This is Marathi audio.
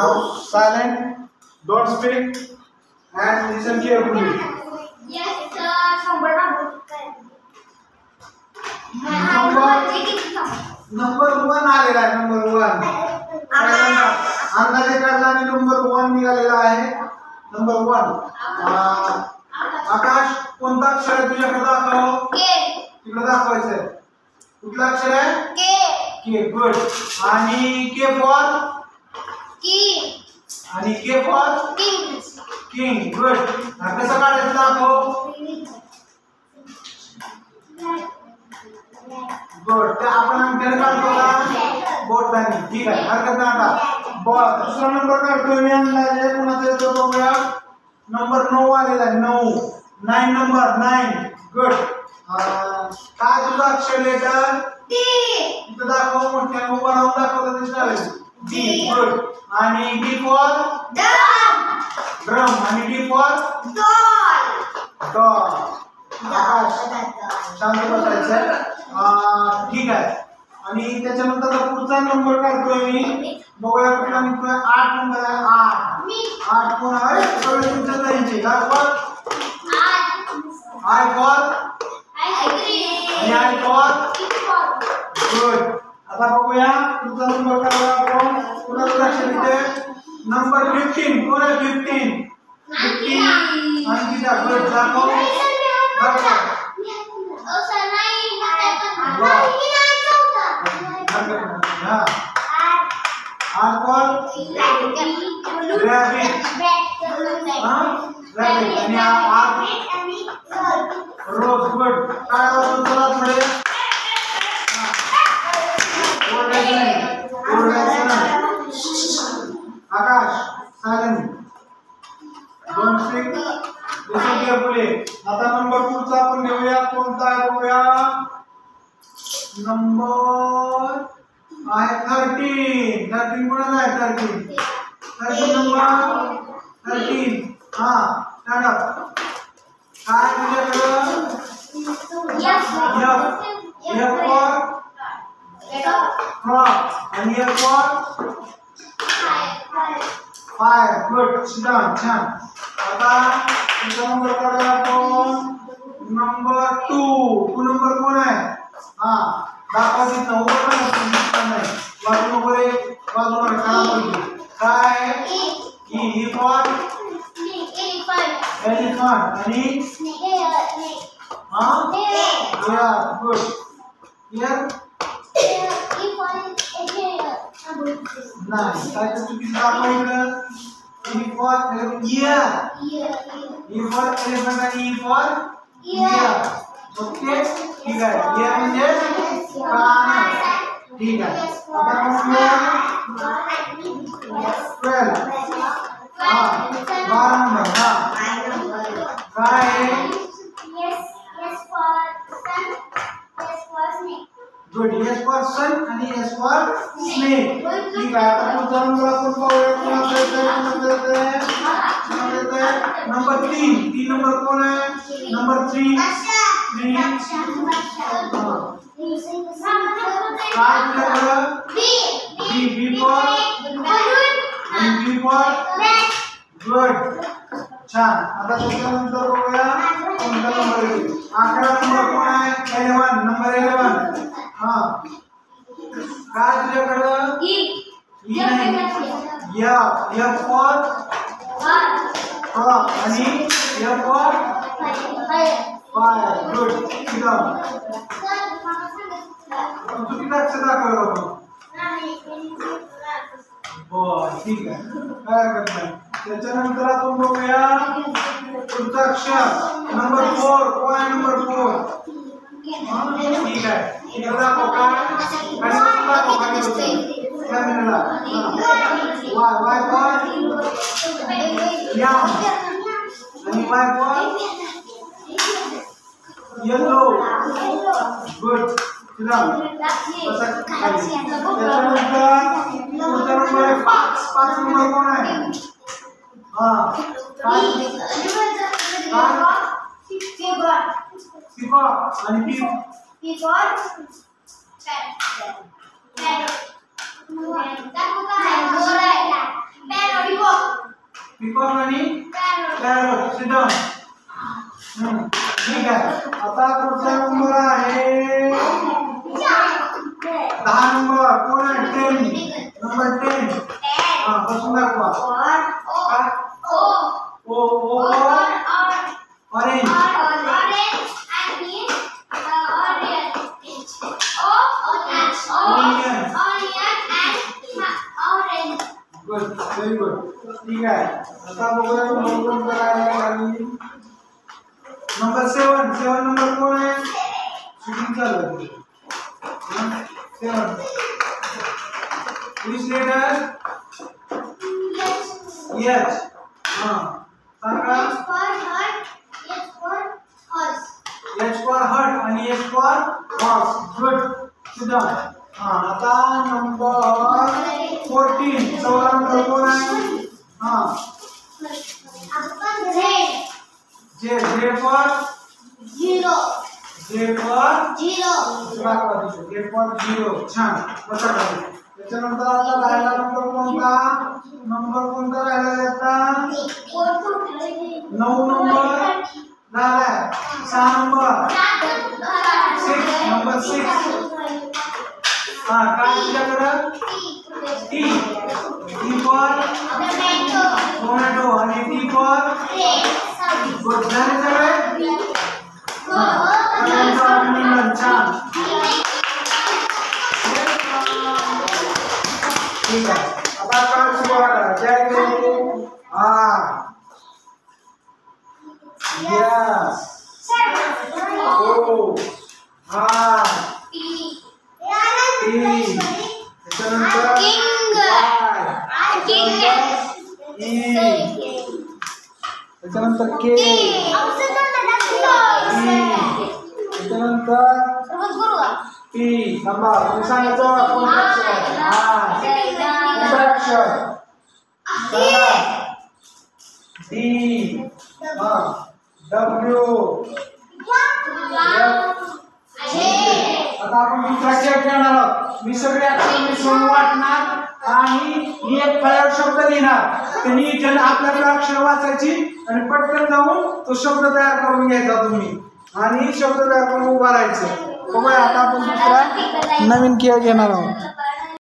Now silent, don't speak and listen carefully. Yes, sir. Number 1 आलेला आहे. नंबर 1 अंदाजे काढला आणि नंबर 1 निघालेला आहे. नंबर 1 आकाश कोणता अक्षर आहे तुझ्याकडे दाखव. तिकडे दाखवायचं आहे. कुठला अक्षर आहे. के. गुड. आणि के फॉर आणि के फॉर किंग. गुड. कसं काढायचं दाखव. गुड. ते आपण अंगठ्याने काढतो का बोटाने. ठीक आहे, हरकत नाही. आता दुसरा नंबर काढतोय मी अंदाजे. कोणाचा येतो बघूया. नंबर 9 आलेला आहे. 9 नंबर 9. गुड. काय तुझं अक्षर लेटर इथं दाखव. मोठ्याने उभा राहून दाखवता दिसणार. डी. गुड. आणि डी फॉर ड्रम आणि डी फॉर डॉल. शांत बसायचं. ठीक आहे. आणि त्याच्यानंतर पुढचा नंबर काढतोय मी. बघूया कुठला निघतोय. 8 नंबर आहे. 8 कोण आहे. सगळे तुमच्या जायचे. आय फॉर आणि आय फॉर गुड. आता बघूया पुढचा नंबर काढूया आपण. कुणाचं लक्ष देते. नंबर 15 कोण आहे. 15 आणि किती गुड. दाखव. रोज. गुड. काय वाजून चला पुढे. Akash silent. Don't speak. Listen carefully. आता नंबर पुढचा आपण घेऊया. कोणता आहे बघूया. नंबर आहे 13. 13 कोणाला आहे. 13 नंबर 13. Stand up. काय तुझ्याकडं. एफ फॉर फ्रॉग आणि F for fire. Good. Sit down. छान. आता तुझा नंबर काढूया आपण. नंबर 2 नंबर कोण आहे. दाखवा तिथं. उभं नाही. बाजू वगैरे बाजूला काढा पाहिजे. काय ई फॉर एलिफंट आणि गुड. हियर नाही. काय चुकीचं दाखवायचं. E for year. E for elephant आणि ई फॉर इयर. ओके. ठीक आहे. इयर म्हणजे कान. ठीक आहे. आता नंबर 12 12 नंबर. काय गुड. एस फॉर सन आणि एस फॉर स्नेक. ठीक आहे. आता पुढचा नंबर आपण पाहूया. कोणाचा येतोय. नंबर 3 नंबर कोण आहे. नंबर 3 काय तुझ्याकडं. बी फॉर आणि बी फॉर गुड. छान. आता त्याच्यानंतर बघूया कोणता नंबर येईल. 11 नंबर कोण आहे. 11 नंबर 11. काय तुझ्याकडं. एफ फॉर फ्रॉग आणि एफ फॉर फायर. गुड. तू किती अक्षर दाखवलं बाबा. हो ठीक आहे. काय हरकत नाही. त्याच्यानंतर आपण बघूया पुढचा अक्षर. नंबर 4 कोण आहे. नंबर 4. ठीक आहे. इकडे दाखव. काय दाखव. कॅमेराला. वाय फॉर याम आणि वाय फॉर येलो. गुड. त्याच्यानंतर पुढचा नंबर आहे 5 नंबर कोण आहे. आणि पिकॉक आणि पॅरोट. Sit down. ठीक आहे. आता पुढचा नंबर आहे 10 नंबर. कोण आहे? 10. नंबर 10. हां, बसून दाखवा. ऑरेंज. Good, very good. ठीक आहे. आता बघूया नंबर आहे नंबर 7. 7 नंबर कोण आहे? शूटिंग चालू आहे. 7. Which letter? H. हां, सांगा. H for hut आणि H for horse. Good. Sit down. हां, आता नंबर 14. 14 नंबर कोण आहे? हां, J. J for Zero. J for Zero. J for zero. छान. बसा खाली. त्याच्यानंतर आता राहिला नंबर कोणता? नंबर कोणता राहिला आता? 9 नंबर झालाय. 6 नंबर. 6 नंबर 6. हां, काय तुझ्याकडं? T. T for टोमॅटो आणि T for गुड. झाले सगळे? हां, छान. ठीक आहे. आता कार्ड सुरुवात करा. जय गुरु. हां, यस. ओ. हां, T. त्याच्यानंतर त्याच्यानंतर K. त्याच्यानंतर P. थांबा, तुम्ही सांगायचं कोणतं अक्षर आहे. हां, कोणतं अक्षर? सांगा. D. हां, W. आता आपण दुसरा खेळ खेळणार आहोत. मी सगळे अक्षर मिसळून वाटणार आणि मी एक फळ्यावर शब्द लिहिणार. त्यांनी आपल्याकडे अक्षर वाचायची आणि पटकन जाऊन तो शब्द तयार करून घ्यायचा तुम्ही आणि शब्द तयार करून उभा राहायचं. बघूया आता आपण दुसरा नवीन खेळ घेणार आहोत.